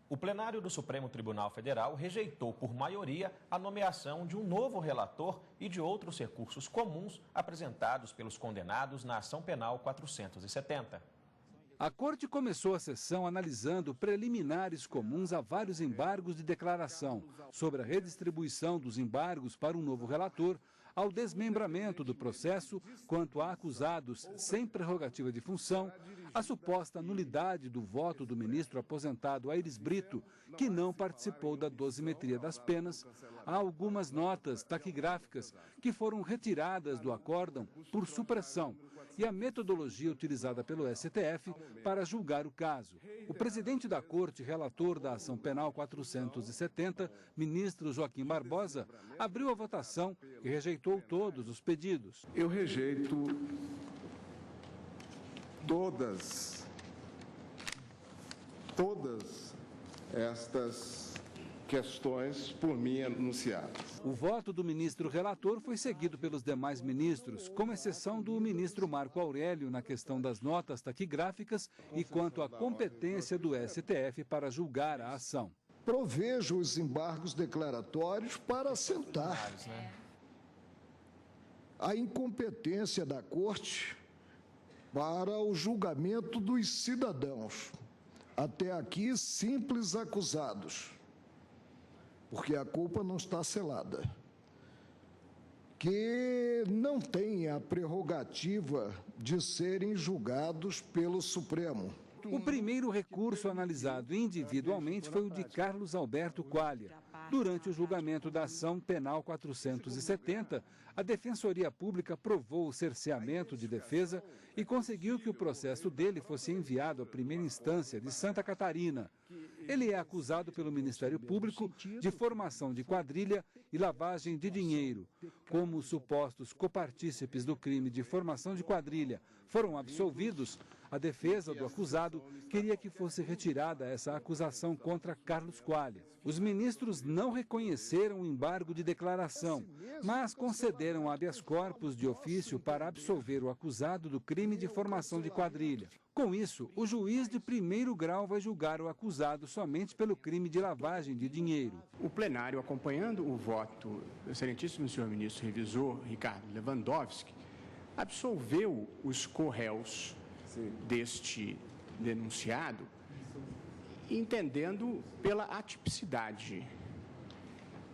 O plenário do Supremo Tribunal Federal rejeitou por maioria a nomeação de um novo relator e de outros recursos comuns apresentados pelos condenados na ação penal 470. A Corte começou a sessão analisando preliminares comuns a vários embargos de declaração, sobre a redistribuição dos embargos para um novo relator, ao desmembramento do processo quanto a acusados sem prerrogativa de função, a suposta nulidade do voto do ministro aposentado Aires Brito, que não participou da dosimetria das penas, há algumas notas taquigráficas que foram retiradas do acórdão por supressão e a metodologia utilizada pelo STF para julgar o caso. O presidente da Corte, relator da ação penal 470, ministro Joaquim Barbosa, abriu a votação e rejeitou todos os pedidos. Eu rejeito todas estas questões por mim enunciadas. O voto do ministro relator foi seguido pelos demais ministros, com exceção do ministro Marco Aurélio na questão das notas taquigráficas e quanto à competência do STF para julgar a ação. Provejo os embargos declaratórios para assentar a incompetência da Corte para o julgamento dos cidadãos, até aqui simples acusados, porque a culpa não está selada, que não têm a prerrogativa de serem julgados pelo Supremo. O primeiro recurso analisado individualmente foi o de Carlos Alberto Quaglia. Durante o julgamento da ação penal 470, a Defensoria Pública provou o cerceamento de defesa e conseguiu que o processo dele fosse enviado à primeira instância de Santa Catarina. Ele é acusado pelo Ministério Público de formação de quadrilha e lavagem de dinheiro. Como os supostos copartícipes do crime de formação de quadrilha foram absolvidos, a defesa do acusado queria que fosse retirada essa acusação contra Carlos Quaglia. Os ministros não reconheceram o embargo de declaração, mas concederam habeas corpus de ofício para absolver o acusado do crime de formação de quadrilha. Com isso, o juiz de primeiro grau vai julgar o acusado somente pelo crime de lavagem de dinheiro. O plenário, acompanhando o voto do excelentíssimo senhor ministro revisor Ricardo Lewandowski, absolveu os co-réus deste denunciado, entendendo pela atipicidade.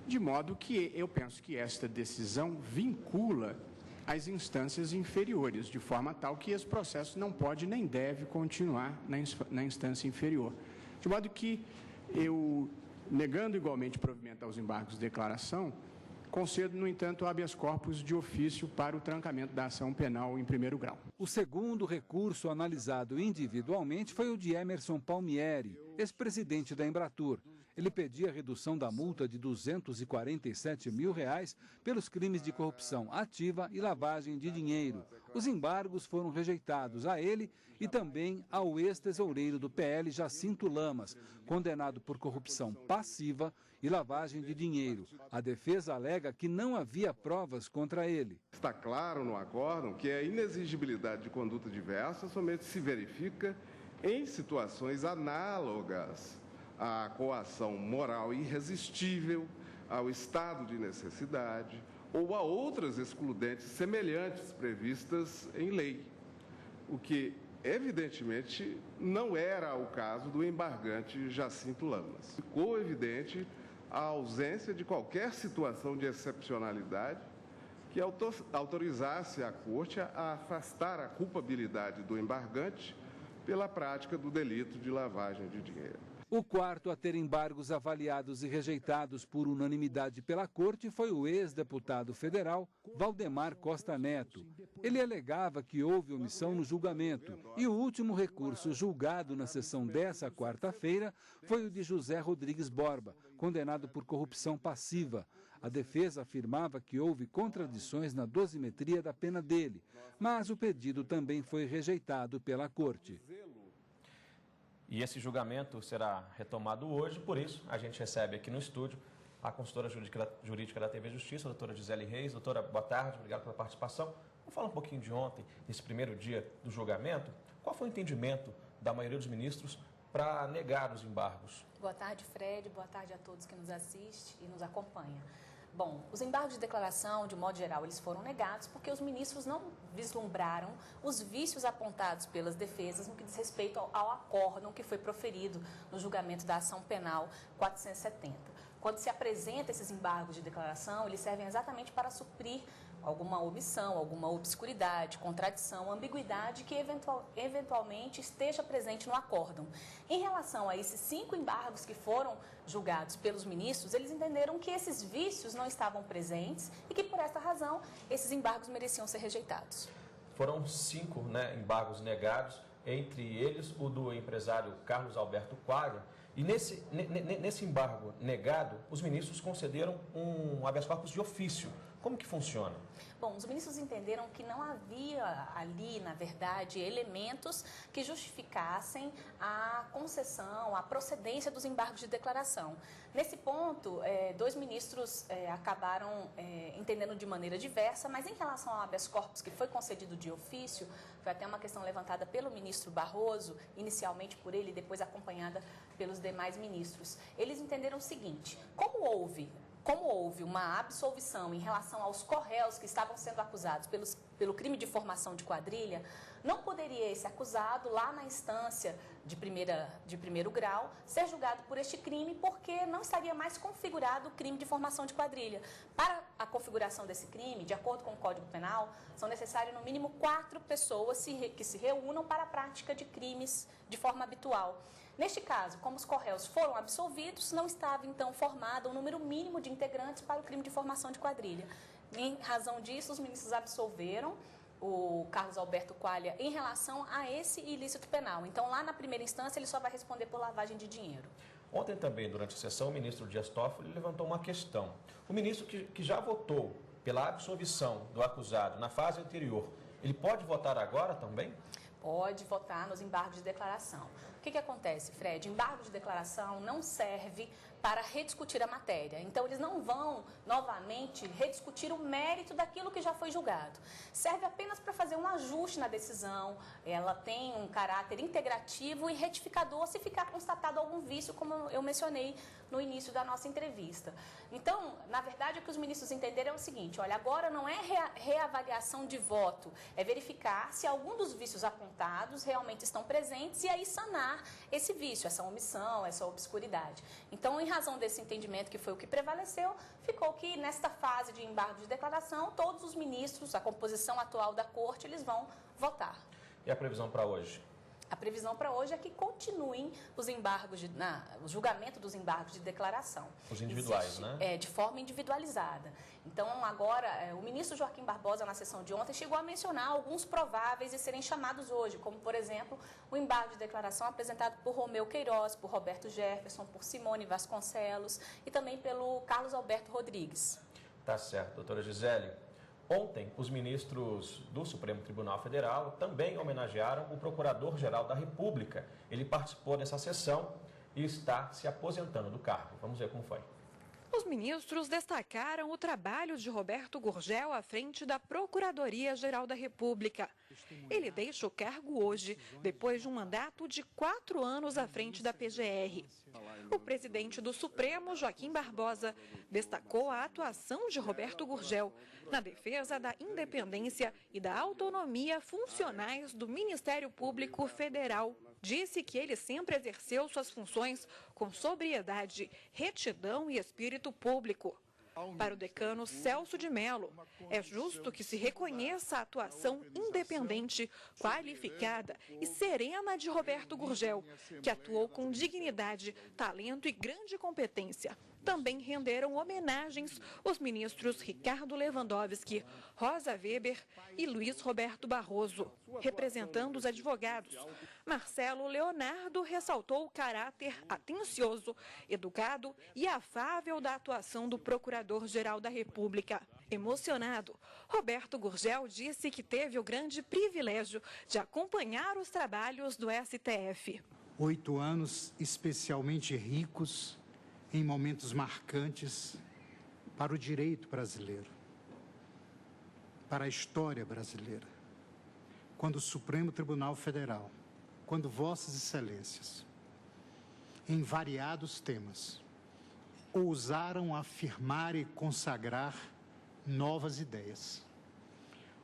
De modo que eu penso que esta decisão vincula as instâncias inferiores, de forma tal que esse processo não pode nem deve continuar na instância inferior. De modo que eu, negando igualmente provimento aos embargos de declaração, concedo, no entanto, habeas corpus de ofício para o trancamento da ação penal em primeiro grau. O segundo recurso analisado individualmente foi o de Emerson Palmieri, ex-presidente da Embratur. Ele pedia a redução da multa de R$ 247 mil pelos crimes de corrupção ativa e lavagem de dinheiro. Os embargos foram rejeitados a ele e também ao ex-tesoureiro do PL, Jacinto Lamas, condenado por corrupção passiva e lavagem de dinheiro. A defesa alega que não havia provas contra ele. Está claro no acórdão que a inexigibilidade de conduta diversa somente se verifica em situações análogas à coação moral irresistível, ao estado de necessidade ou a outras excludentes semelhantes previstas em lei, o que, evidentemente, não era o caso do embargante Jacinto Lamas. Ficou evidente a ausência de qualquer situação de excepcionalidade que autorizasse a Corte a afastar a culpabilidade do embargante pela prática do delito de lavagem de dinheiro. O quarto a ter embargos avaliados e rejeitados por unanimidade pela Corte foi o ex-deputado federal Valdemar Costa Neto. Ele alegava que houve omissão no julgamento e o último recurso julgado na sessão dessa quarta-feira foi o de José Rodrigues Borba, condenado por corrupção passiva. A defesa afirmava que houve contradições na dosimetria da pena dele, mas o pedido também foi rejeitado pela Corte. E esse julgamento será retomado hoje, por isso a gente recebe aqui no estúdio a consultora jurídica da TV Justiça, a doutora Gisele Reis. Doutora, boa tarde, obrigado pela participação. Vamos falar um pouquinho de ontem, nesse primeiro dia do julgamento. Qual foi o entendimento da maioria dos ministros para negar os embargos? Boa tarde, Fred. Boa tarde a todos que nos assistem e nos acompanham. Bom, os embargos de declaração, de modo geral, eles foram negados porque os ministros não vislumbraram os vícios apontados pelas defesas no que diz respeito ao acórdão que foi proferido no julgamento da ação penal 470. Quando se apresenta esses embargos de declaração, eles servem exatamente para suprir alguma omissão, alguma obscuridade, contradição, ambiguidade que eventualmente esteja presente no acórdão. Em relação a esses 5 embargos que foram julgados pelos ministros, eles entenderam que esses vícios não estavam presentes e que, por esta razão, esses embargos mereciam ser rejeitados. Foram 5 embargos negados, entre eles o do empresário Carlos Alberto Quaglia. E nesse embargo negado, os ministros concederam um habeas corpus de ofício. Como que funciona? Bom, os ministros entenderam que não havia ali, na verdade, elementos que justificassem a concessão, a procedência dos embargos de declaração. Nesse ponto, 2 ministros acabaram entendendo de maneira diversa, mas em relação ao habeas corpus que foi concedido de ofício, foi até uma questão levantada pelo ministro Barroso, inicialmente por ele e depois acompanhada pelos demais ministros. Eles entenderam o seguinte: como houve uma absolvição em relação aos corréus que estavam sendo acusados pelo crime de formação de quadrilha, não poderia esse acusado, lá na instância de primeiro grau, ser julgado por este crime, porque não estaria mais configurado o crime de formação de quadrilha. Para a configuração desse crime, de acordo com o Código Penal, são necessárias no mínimo 4 pessoas que se reúnam para a prática de crimes de forma habitual. Neste caso, como os corréus foram absolvidos, não estava então formado um número mínimo de integrantes para o crime de formação de quadrilha. Em razão disso, os ministros absolveram o Carlos Alberto Quaglia em relação a esse ilícito penal. Então, lá na primeira instância, ele só vai responder por lavagem de dinheiro. Ontem também, durante a sessão, o ministro Dias Toffoli levantou uma questão. O ministro que já votou pela absolvição do acusado na fase anterior, ele pode votar agora também? Pode votar nos embargos de declaração. O que acontece, Fred? Embargo de declaração não serve para rediscutir a matéria. Então, eles não vão, novamente, rediscutir o mérito daquilo que já foi julgado. Serve apenas para fazer um ajuste na decisão. Ela tem um caráter integrativo e retificador se ficar constatado algum vício, como eu mencionei no início da nossa entrevista. Então, na verdade, o que os ministros entenderam é o seguinte: olha, agora não é reavaliação de voto, é verificar se algum dos vícios apontados realmente estão presentes e aí sanar esse vício, essa omissão, essa obscuridade. Então, em razão desse entendimento, que foi o que prevaleceu, ficou que nesta fase de embargo de declaração, todos os ministros, a composição atual da Corte, eles vão votar. E a previsão para hoje? A previsão para hoje é que continuem os embargos, o julgamento dos embargos de declaração. Os individuais, né? De forma individualizada. Então, agora, o ministro Joaquim Barbosa, na sessão de ontem, chegou a mencionar alguns prováveis de serem chamados hoje, como, por exemplo, o embargo de declaração apresentado por Romeu Queiroz, por Roberto Jefferson, por Simone Vasconcelos e também pelo Carlos Alberto Rodrigues. Tá certo, doutora Gisele. Ontem, os ministros do Supremo Tribunal Federal também homenagearam o Procurador-Geral da República. Ele participou dessa sessão e está se aposentando do cargo. Vamos ver como foi. Os ministros destacaram o trabalho de Roberto Gurgel à frente da Procuradoria-Geral da República. Ele deixa o cargo hoje, depois de um mandato de 4 anos à frente da PGR. O presidente do Supremo, Joaquim Barbosa, destacou a atuação de Roberto Gurgel na defesa da independência e da autonomia funcionais do Ministério Público Federal. Disse que ele sempre exerceu suas funções com sobriedade, retidão e espírito público. Para o decano Celso de Mello, é justo que se reconheça a atuação independente, qualificada e serena de Roberto Gurgel, que atuou com dignidade, talento e grande competência. Também renderam homenagens os ministros Ricardo Lewandowski, Rosa Weber e Luiz Roberto Barroso. Representando os advogados, Marcelo Leonardo ressaltou o caráter atencioso, educado e afável da atuação do Procurador-Geral da República. Emocionado, Roberto Gurgel disse que teve o grande privilégio de acompanhar os trabalhos do STF. 8 anos especialmente ricos em momentos marcantes para o direito brasileiro, para a história brasileira. Quando o Supremo Tribunal Federal, quando Vossas Excelências em variados temas. Ousaram afirmar e consagrar novas ideias,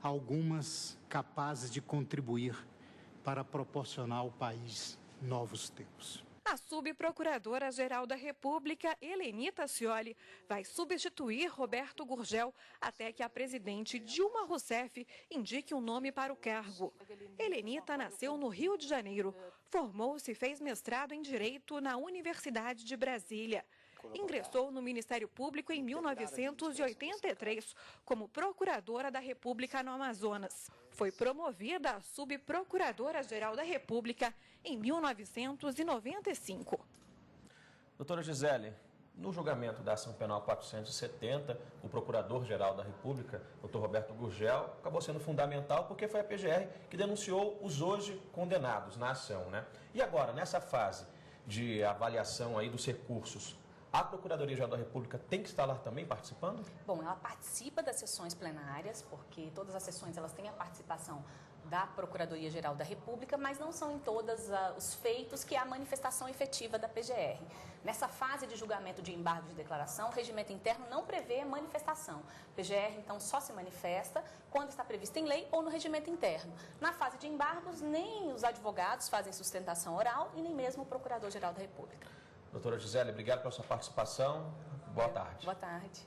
algumas capazes de contribuir para proporcionar ao país novos tempos. A subprocuradora-geral da República, Helenita Scioli, vai substituir Roberto Gurgel até que a presidente Dilma Rousseff indique um nome para o cargo. Helenita nasceu no Rio de Janeiro, formou-se e fez mestrado em Direito na Universidade de Brasília. Ingressou no Ministério Público em 1983 como procuradora da República no Amazonas. Foi promovida a subprocuradora-geral da República em 1995. Doutora Gisele, no julgamento da ação penal 470, o procurador-geral da República, doutor Roberto Gurgel, acabou sendo fundamental porque foi a PGR que denunciou os hoje condenados na ação, né? E agora, nessa fase de avaliação aí dos recursos, a Procuradoria-Geral da República tem que estar lá também participando? Bom, ela participa das sessões plenárias, porque todas as sessões elas têm a participação da Procuradoria-Geral da República, mas não são em todos os feitos que há a manifestação efetiva da PGR. Nessa fase de julgamento de embargo de declaração, o regimento interno não prevê manifestação. A PGR, então, só se manifesta quando está previsto em lei ou no regimento interno. Na fase de embargos, nem os advogados fazem sustentação oral e nem mesmo o Procurador-Geral da República. Doutora Gisele, obrigado pela sua participação. Boa tarde. Boa tarde.